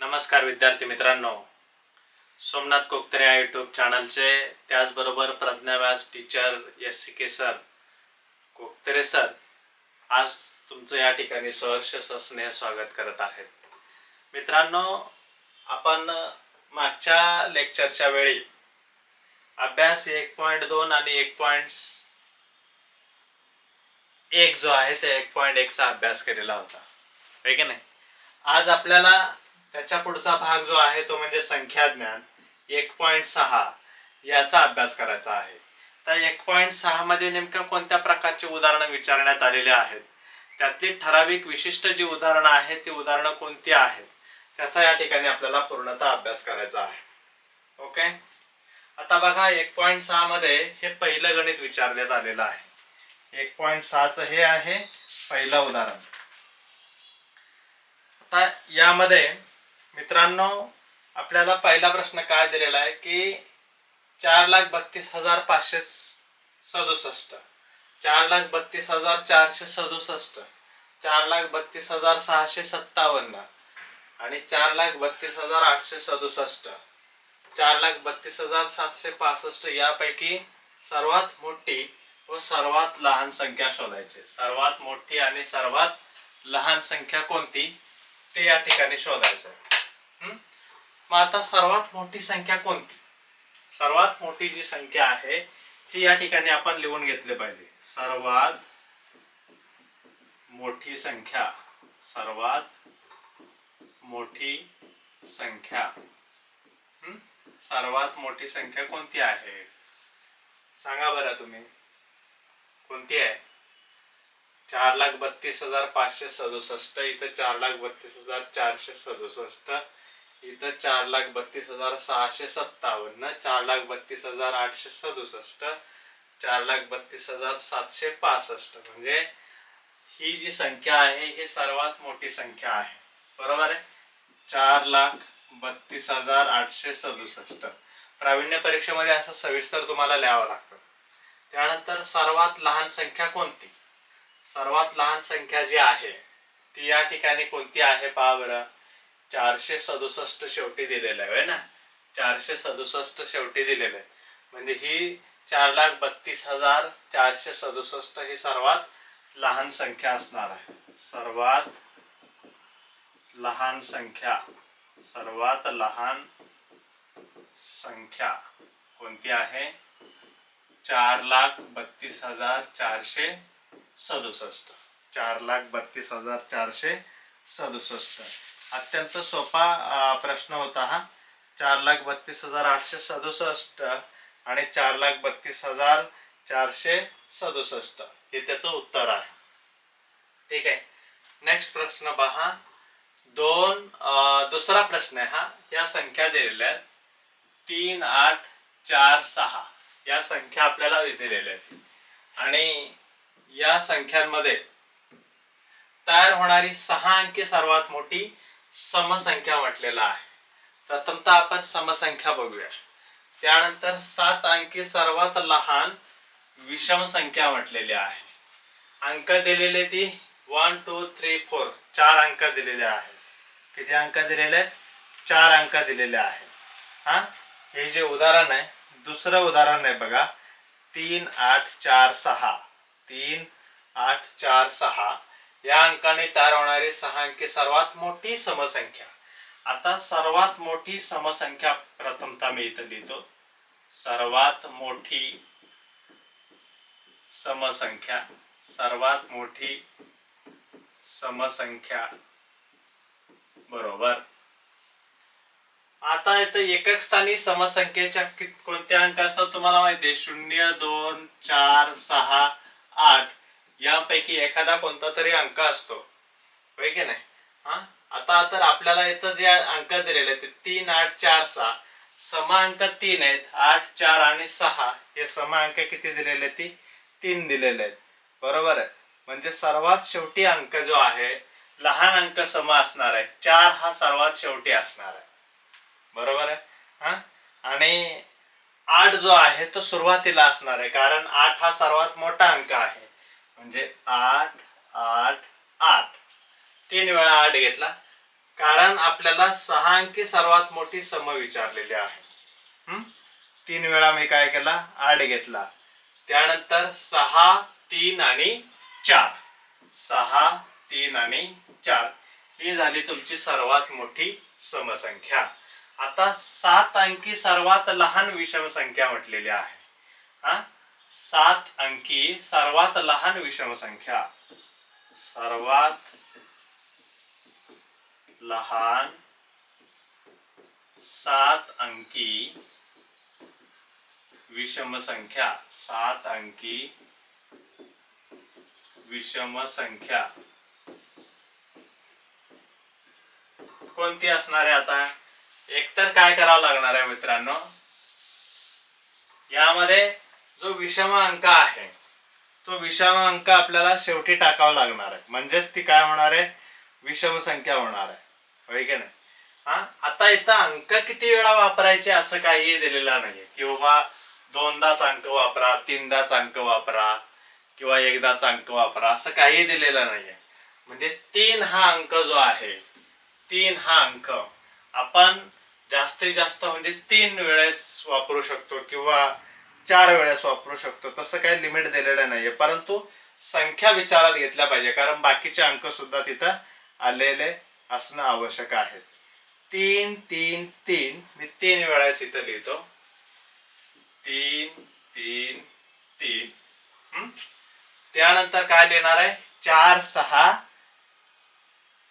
नमस्कार विद्यार्थी मित्रांनो, सोमनाथ कोकतरे या यूट्यूब चॅनलचे त्याचबरोबर प्रज्ञा व्यास टीचर SCK सर कोकतरे सर आज तुमचं या ठिकाणी सहर्ष स्नेह स्वागत करत आहेत. मित्रांनो, आपण मागच्या लेक्चरच्या वेळी अभ्यास 1.2 आणि 1.1 जो आहे ते 1.1 चा अभ्यास केलेला होता, आहे की नाही. आज आपल्याला त्याच्या पुढचा भाग जो आहे तो म्हणजे संख्या ज्ञान 1.6 याचा अभ्यास करायचा आहे. तर 1.6 मध्ये नेमक्या कोणत्या प्रकारचे उदाहरणं विचारण्यात आलेले आहेत, त्यातली ठराविक विशिष्ट जी उदाहरणं आहेत ती उदाहरणं कोणती आहेत त्याचा या ठिकाणी आपल्याला पूर्णतः अभ्यास करायचा आहे. ओके, आता बघा 1.6 मध्ये हे पहिलं गणित विचारण्यात आलेलं आहे. 1.6 चं हे आहे पहिलं उदाहरण. आता यामध्ये मित्रांनो आपल्याला पहिला प्रश्न काय दिलेला आहे की 4,32,567, 4,32,467, 4,32,657 आणि 4,32,867, 4,32,765 यापैकी सर्वात मोठी व सर्वात लहान संख्या शोधायची. सर्वात मोठी आणि सर्वात लहान संख्या कोणती ते या ठिकाणी शोधायचं. मग आता सर्वात मोठी संख्या कोणती? सर्वात मोठी जी संख्या आहे ती या ठिकाणी आपण लिहून घेतली पाहिजे. सर्वात मोठी संख्या, सर्वात मोठी संख्या. सर्वात मोठी संख्या कोणती आहे सांगा बरं तुम्ही, कोणती आहे? 4,32,567, इथं 4,32,467, इथं 4,32,657, 4,32,867, 4,32,765. म्हणजे ही जी संख्या आहे ही सर्वात मोठी संख्या आहे, बरोबर आहे. 4,32,867 प्रावीण्य परीक्षेमध्ये असं सविस्तर तुम्हाला लिहावं लागतं. त्यानंतर सर्वात लहान संख्या कोणती? सर्वात लहान संख्या जी आहे ती या ठिकाणी कोणती आहे पहा बरं. 467 शेवटी दिलेलं आहे ना, 467 शेवटी दिलेलं आहे. म्हणजे ही 4,32,467 ही सर्वात लहान संख्या असणार आहे. सर्वात लहान संख्या, सर्वात लहान संख्या कोणती आहे? 4,32,467. 4,32,467. अत्यंत सोपा प्रश्न होता हा. 4,32,867 आणि 4,32,467 हे त्याचं उत्तर आहे. ठीक आहे. नेक्स्ट प्रश्न पहा. दुसरा प्रश्न आहे हा. या संख्या दिलेल्या 3, 8, 4, 6 या संख्या आपल्याला दिलेल्या आहेत आणि या संख्यांमध्ये तयार होणारी 6 अंकी सर्वात मोठी समसंख्या म्हटलेला आहे. प्रथमतः आपण समसंख्या बघूया. त्यानंतर 7 अंकी सर्वात लहान विषम संख्या म्हटलेली आहे. अंक दिलेले ती 1, 2, 3, 4 4 अंक दिलेले आहेत. किती अंक दिलेले? 4 अंक दिलेले आहेत. हे जे उदाहरण आहे, दुसरं उदाहरण आहे बघा. 3, 8, 4, 6. 3, 8, 4, 6 या अंकाने तयार होणारी 6 अंकी सर्वात मोठी समसंख्या. आता सर्वात मोठी समसंख्या प्रथमतः मी इथं लिहितो. सर्वात मोठी समसंख्या, सर्वात मोठी समसंख्या बरोबर. आता इथं एकक स्थानी समसंख्येच्या कोणत्या अंक असतात तुम्हाला माहिती आहे? 0, 2, 4, 6, 8 यापैकी एखादा कोणता तरी अंक असतो, होय की नाही. आता तर आपल्याला इथं जे अंक दिलेले आहेत 3, 8, 4, 6 सम अंक 3 आहेत. 8, 4 आणि 6 हे सम अंक किती दिलेले आहेत? 3 दिलेले आहेत, बरोबर आहे. म्हणजे सर्वात शेवटी अंक जो आहे लहान अंक सम असणार आहे. 4 हा सर्वात शेवटी असणार आहे, बरोबर आहे. आणि 8 जो आहे तो सुरुवातीला असणार आहे, कारण 8 हा सर्वात मोठा अंक आहे. म्हणजे 8, 8, 8 3 वेळा 8 घेतला, कारण आपल्याला 6 अंकी सर्वात मोठी सम विचारलेली आहे. 3 वेळा मी काय केला, 8 घेतला. त्यानंतर 6, 3 आणि 4. 6, 3 आणि 4 ही झाली तुमची सर्वात मोठी समसंख्या. आता 7 अंकी सर्वात लहान विषम संख्या म्हटलेली आहे. 7 अंकी सर्वात लहान विषम संख्या. सर्वात लहान 7 अंकी विषम संख्या. 7 अंकी विषम संख्या कोणती असणार आहे? आता एकतर काय करावं लागणार आहे मित्रांनो, यामध्ये जो विषम अंक आहे तो विषम अंक आपल्याला शेवटी टाकावा लागणार आहे, म्हणजेच ती काय होणार आहे, विषम संख्या होणार आहे, होय की नाही? आता इथं अंक किती वेळा वापरायचे असं काही दिलेलं नाहीये की बाबा 2दाच अंक वापरा, 3दाच अंक वापरा किंवा 1दाच अंक वापरा, असं काही दिलेलं नाहीये. म्हणजे 3 हा अंक जो आहे, 3 हा अंक आपण जास्तीत जास्त म्हणजे 3 वेळेस वापरू शकतो किंवा 4 वेळेस वापरू शकतो. तसं काही लिमिट दिलेलं नाहीये, परंतु संख्या विचारात घेतल्या पाहिजे, कारण बाकीचे अंक सुद्धा तिथं आलेले असणं आवश्यक आहे. 3 3 3 मी 3 वेळेस इथं लिहितो. 3 3 3. त्यानंतर काय लिहिणार आहे, 4 6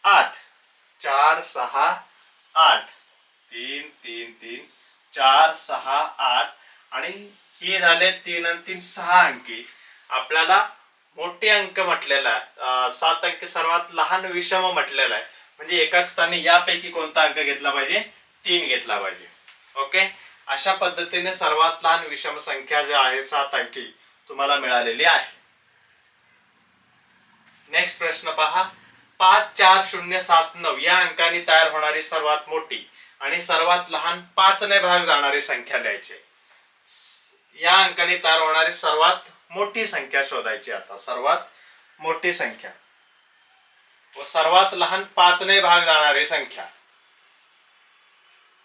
8. 4 6 8. 3 3 3 4 6 8. आणि ही झाले 3 आणि 3 6 अंकी. आपल्याला मोठे अंक म्हटलेला आहे, 7 अंकी सर्वात लहान विषम म्हटलेला आहे, म्हणजे एकाच स्थानी यापैकी कोणता अंक घेतला पाहिजे, 3 घेतला पाहिजे. ओके, अशा पद्धतीने सर्वात लहान विषम संख्या जी आहे 7 अंकी तुम्हाला मिळालेली आहे. नेक्स्ट प्रश्न पहा. 5 4 0 7 9 या अंकाने तयार होणारी सर्वात मोठी आणि सर्वात लहान 5 ने भाग जाणारी संख्या लिहायची. या अंकाने तयार होणारी सर्वात मोठी संख्या शोधायची. आता सर्वात मोठी संख्या व सर्वात लहान 5 ने भाग जाणारी संख्या.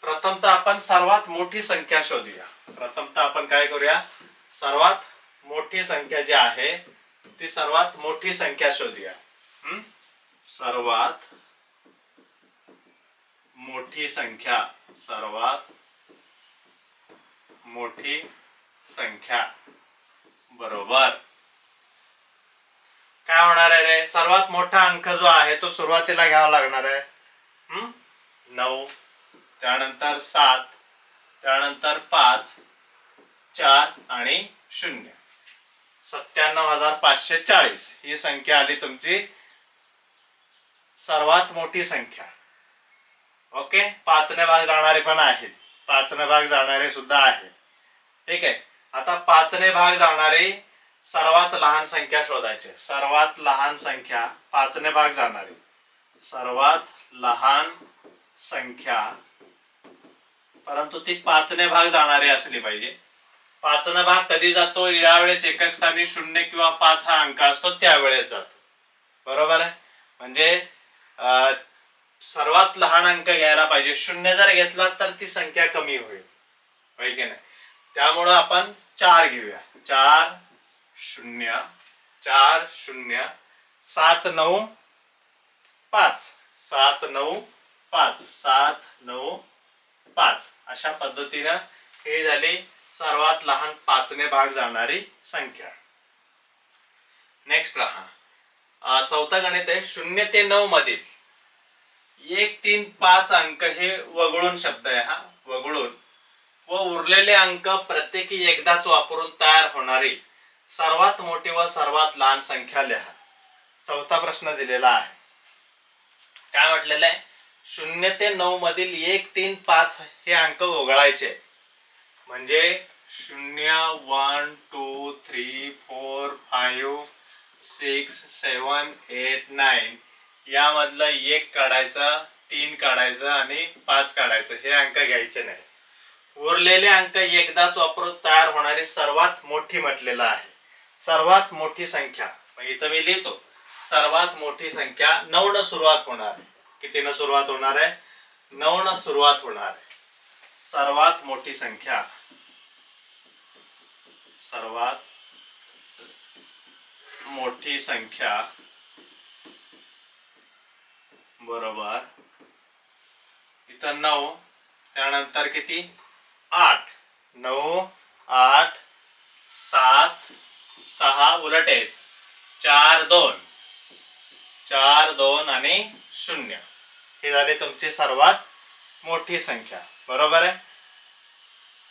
प्रथमतः आपण सर्वात मोठी संख्या शोधूया. प्रथमतः आपण काय करूया, सर्वात मोठी संख्या जी आहे ती सर्वात मोठी संख्या शोधूया. सर्वात मोठी संख्या. सर्वात मोठी संख्या बरोबर काय होणार आहे रे, सर्वात मोठा अंक जो आहे तो सुरुवातीला घ्यावा लागणार आहे. 9, त्यानंतर 7, त्यानंतर 5, 4 आणि 0. 97,540 ही संख्या आली तुमची सर्वात मोठी संख्या. ओके, 5 ने भाग जाणारे पण आहेत, 5 ने भाग जाणारे सुद्धा आहे. ठीक आहे, आता 5 ने भाग जाणारे सर्वात लहान संख्या शोधायचे. सर्वात लहान संख्या 5 ने भाग जाणारी सर्वात लहान संख्या, परंतु ती 5 ने भाग जाणारी असली पाहिजे. 5 ने भाग कधी जातो, यावेळेस एकक स्थानी 0 किंवा 5 हा अंक असतो त्यावेळेस जातो. बरोबर आहे, म्हणजे सर्वात लहान अंक घ्यायला पाहिजे. 0 जर घेतला तर ती संख्या कमी होईल, होय की नाही? त्यामुळं आपण 4 घेऊया. 4 0 4 0 7 9 5 7 9 5 7 9 5 अशा पद्धतीनं हे झाले सर्वात लहान 5 ने भाग जाणारी संख्या. नेक्स्ट पहा, चौथा गणित आहे. 0 ते 9 मधील 1 3 5 अंक हे वगळून शब्द आहे हा, वगळून व उरलेले अंक प्रत्येकी एकदाच वापरून तयार होणारी सर्वात मोठी व सर्वात लहान संख्या लिहा. चौथा प्रश्न दिलेला आहे. काय म्हटलेलं आहे, 0 ते 9 मधील 1 3 5 हे अंक वगळायचे. म्हणजे 0 1 2 3 4 5 6 7 8 9 यामधलं 1 काढायचं, 3 काढायचं आणि 5 काढायचं. हे अंक घ्यायचे नाही. उरलेले अंक एकदाच वापरून तयार होणारी सर्वात मोठी म्हटलेलं आहे. सर्वात मोठी संख्या इथं मी लिहितो, सर्वात मोठी संख्या 9 न सुरुवात होणार. कितीनं सुरुवात होणार आहे? 9 न सुरुवात होणार आहे. सर्वात मोठी संख्या, सर्वात मोठी संख्या बरोबर इथं 9, त्यानंतर किती? 8. 9, 8, 7, 6 उलट यायचं. 4, 2, 4, 2 आणि 0. ही झाली तुमची सर्वात मोठी संख्या. बरोबर आहे.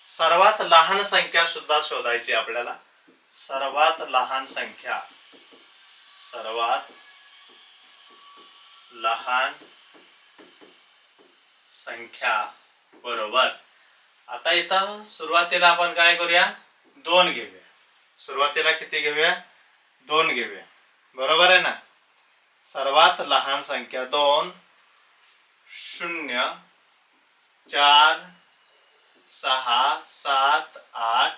सर्वात लहान संख्या सुद्धा शोधायची आपल्याला. सर्वात लहान संख्या, सर्वात लहान संख्या बरोबर. आता इथं सुरुवातीला आपण काय करूया? 2 घेऊया. सुरुवातीला किती घेऊया? 2 घेऊया. बरोबर आहे ना. सर्वात लहान संख्या 2, 0, 4, 6, 7, 8,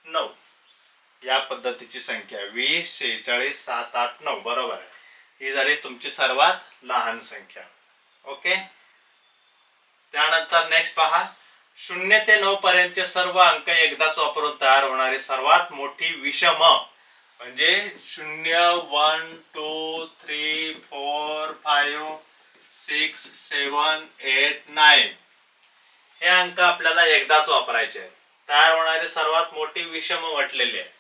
9 या पद्धतीची संख्या. 20, 46, 7, 8, 9 बरोबर आहे. ही झाली तुमची सर्वात लहान संख्या. ओके. त्यानंतर नेक्स्ट पहा. 0 ते 9 पर्यंतचे सर्व अंक एकदाच वापरून तयार होणारी सर्वात मोठी विषम म्हणजे 0, 1, 2, 3, 4, 5, 6, 7, 8, 9 हे अंक आपल्याला एकदाच वापरायचे आहेत. तयार होणारी सर्वात मोठी विषम म्हटलेली आहे.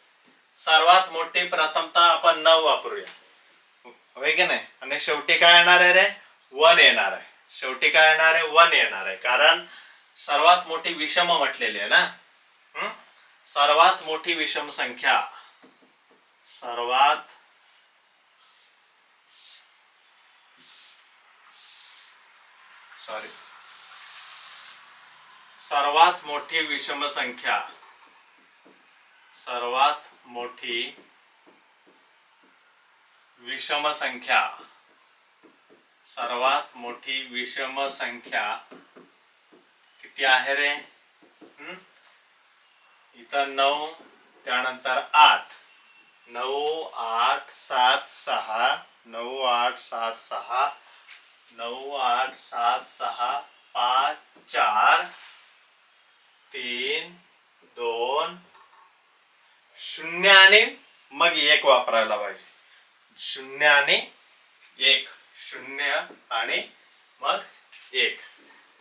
सर्वात मोठी प्रथमतः आपण 9 वापरूया, होय की नाही. आणि शेवटी काय येणार आहे रे? 1 येणार आहे. शेवटी काय येणार आहे? 1 येणार आहे. कारण सर्वात मोठी विषम म्हटलेली आहे ना. सर्वात मोठी विषम संख्या, सर्वात सर्वात मोठी विषम संख्या, सर्वात मोठी विषम संख्या, सर्वात मोठी विषम संख्या किती आहे रे? इथं 9, त्यानंतर 8. 9, 8, 7, 6, 9, 8, 7, 6, 9, 8, 7, 6, 5, 4, 3, 2, 0 आणि मग 1 वापरायला पाहिजे. 0 आणि 1, 0 आणि मग 1.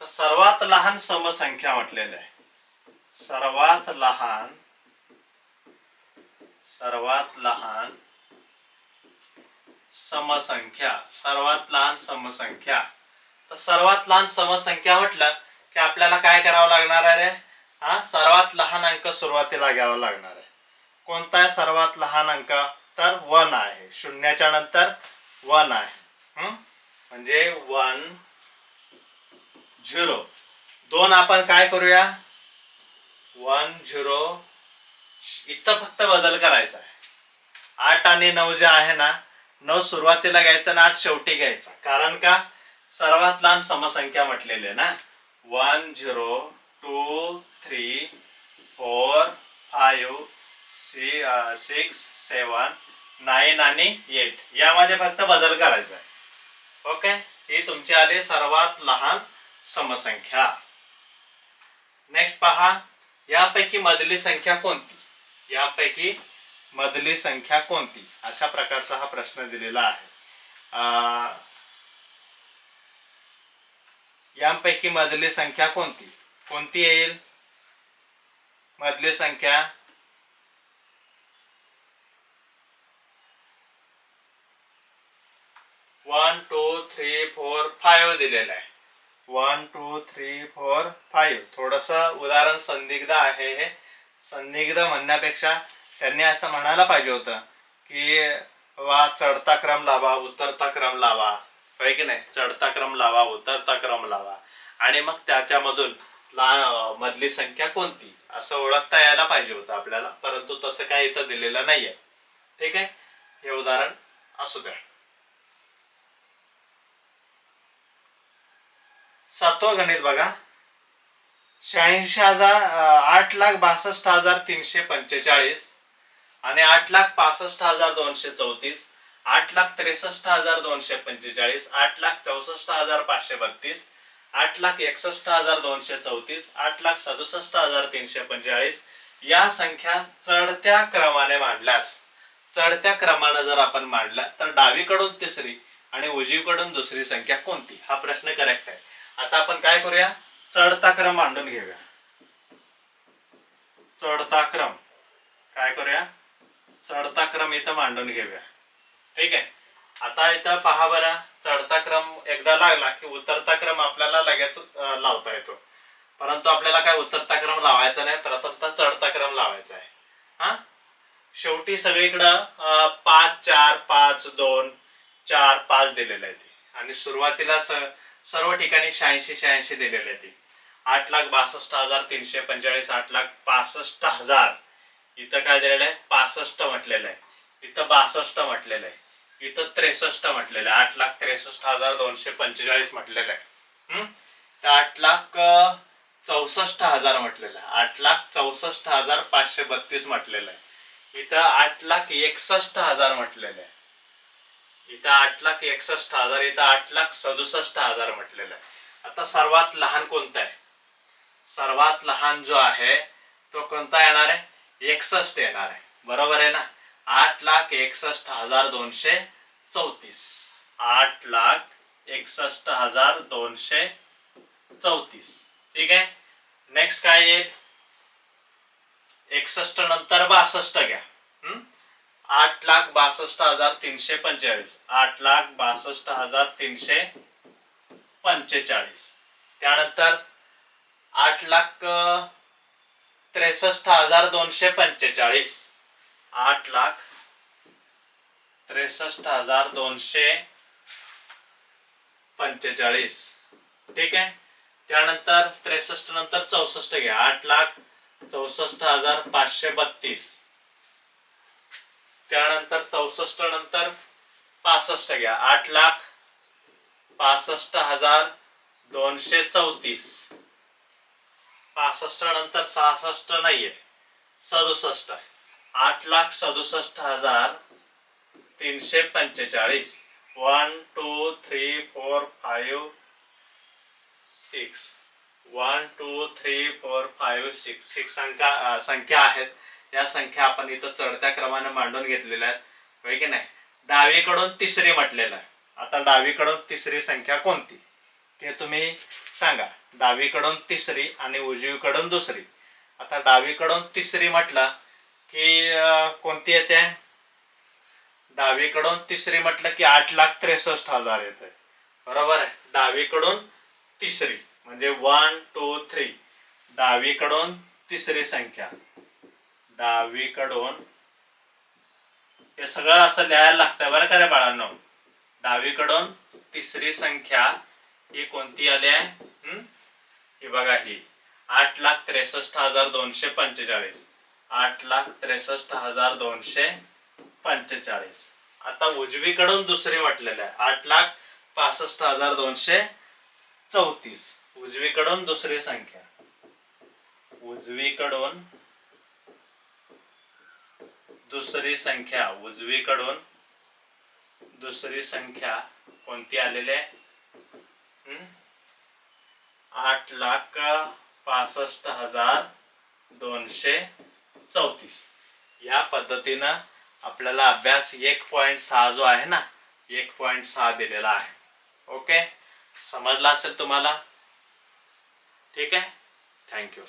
तर सर्वात लहान समसंख्या म्हटलेलं आहे. सर्वात लहान समसंख्या, सर्वात लहान समसंख्या. तर सर्वात लहान समसंख्या म्हटलं की आपल्याला काय करावं लागणार आहे रे? सर्वात लहान अंक सुरुवातीला घ्यावा लागणार आहे. कोणता आहे सर्वात लहान अंक? तर 1 आहे. 0च्या नंतर 1 आहे. म्हणजे 1, 0. 2 आपण काय करूया? 1, 0 इथं फक्त बदल करायचा आहे. 8 आणि 9 जे आहे ना, 9 सुरुवातीला घ्यायचा आणि 8 शेवटी घ्यायचा. कारण का? सर्वात लहान समसंख्या म्हटलेली आहे ना. 1, 0, 2, 3, 4, 5, 6, 7, 9 आणि 8 यामध्ये फक्त बदल करायचा आहे. ओके. ही तुमची आली सर्वात लहान समसंख्या. नेक्स्ट पहा. यापैकी मधली संख्या कोणती? यापैकी मधली संख्या कोणती? अशा प्रकारचा हा प्रश्न दिलेला आहे. यापैकी मधली संख्या कोणती? कोणती येईल मधली संख्या? 1, 2, 3, 4, 5 दिलेला आहे. 1, 2, 3, 4, 5. थोडस उदाहरण संदिग्ध आहे. हे संदिग्ध म्हणण्यापेक्षा त्यांनी असं म्हणायला पाहिजे होतं की चढता क्रम लावा, उतरता क्रम लावा, होय की नाही. चढता क्रम लावा, उतरता क्रम लावा आणि मग त्याच्यामधून मधली संख्या कोणती असं ओळखता यायला पाहिजे होतं आपल्याला. परंतु तसं काय इथं दिलेलं नाहीये. ठीक आहे. हे उदाहरण असू द्या. 7वं गणित बघा. 8,62,345 आणि 8,65,234 8,63,245, 8,64,532, 8,61,234, 8,67,345 या संख्या चढत्या क्रमाने मांडल्यास, चढत्या क्रमाने जर आपण मांडला तर डावीकडून तिसरी आणि उजवीकडून दुसरी संख्या कोणती, हा प्रश्न करेक्ट आहे. आता आपण काय करूया, चढता क्रम मांडून घेऊया. चढता क्रम काय करूया, चढता क्रम इथं मांडून घेऊया. ठीक आहे. आता इथं पहा बरं, चढता क्रम एकदा लागला की उतरता क्रम आपल्याला लगेच लावता येतो, परंतु आपल्याला काय उतरता क्रम लावायचा नाही, प्रथमतः चढता क्रम लावायचा आहे. हा, शेवटी सगळीकडं 5 4 5 2 4 5 दिलेलं आहे आणि सुरुवातीला सर्व ठिकाणी 86 86 दिलेले आहे. 8,62,345, 8,65,000 इथं काय दिलेलं आहे, 65 म्हटलेलं आहे, इथं 62 म्हटलेलं आहे, इथं 63 म्हटलेलं आहे, 8,63,245 म्हटलेलं आहे. तर 8,64,000 म्हटलेलं आहे, 8,64,532 म्हटलेलं आहे, इथं 8,61,000 म्हटलेलं आहे, इथं 8,61,000, इथं 8,67,000 म्हटलेलं आहे. आता सर्वात लहान कोणता आहे, सर्वात लहान जो आहे तो कोणता येणार आहे, 61 येणार आहे. बरोबर आहे ना. 8,61,234, 8,61,234. ठीक आहे. नेक्स्ट काय येईल, 61 नंतर 62 घ्या. 8,62,345, 8,62,345. त्यानंतर 8,63,245, 8,63,245. ठीक आहे. त्यानंतर 63 नंतर 64 घ्या, 8,64,532. त्यानंतर 64 नंतर 65 घ्या, 8,65,234. 65 नंतर 66 नाहीये, 67 आहे, 8,67,345. 1 2 3 4 5 6, 1 2 3 4 5 6 संख्या आहेत. या संख्या आपण इथं चढत्या क्रमाने मांडून घेतलेल्या आहेत, होय की नाही. डावीकडून तिसरी म्हटलेलं आहे. आता डावीकडून तिसरी संख्या कोणती ते तुम्ही सांगा. डावीकडून तिसरी आणि उजवीकडून दुसरी. आता डावीकडून तिसरी म्हटलं की कोणती येते, डावीकडून तिसरी म्हटलं की 8,63,000 येते. बरोबर आहे. डावीकडून तिसरी म्हणजे 1 2 3, डावीकडून तिसरी संख्या, डावीकडून, हे सगळं असं लिहायला लागतं बरं का रे बाळांनो. डावीकडून तिसरी संख्या ही कोणती आली आहे, ही बघा, ही 8,63,245, 8,63,245. आता उजवीकडून दुसरी म्हटलेलं आहे 8,65,234. उजवीकडून दुसरी संख्या, उजवीकडून दुसरी संख्या, उजवीकडून दुसरी संख्या कोणती आलेली आहे, 8,65,234. या पद्धतीनं आपल्याला अभ्यास 1.6 जो आहे ना, 1.6 दिलेला आहे. ओके, समजला असेल तुम्हाला. ठीक आहे, थँक्यू.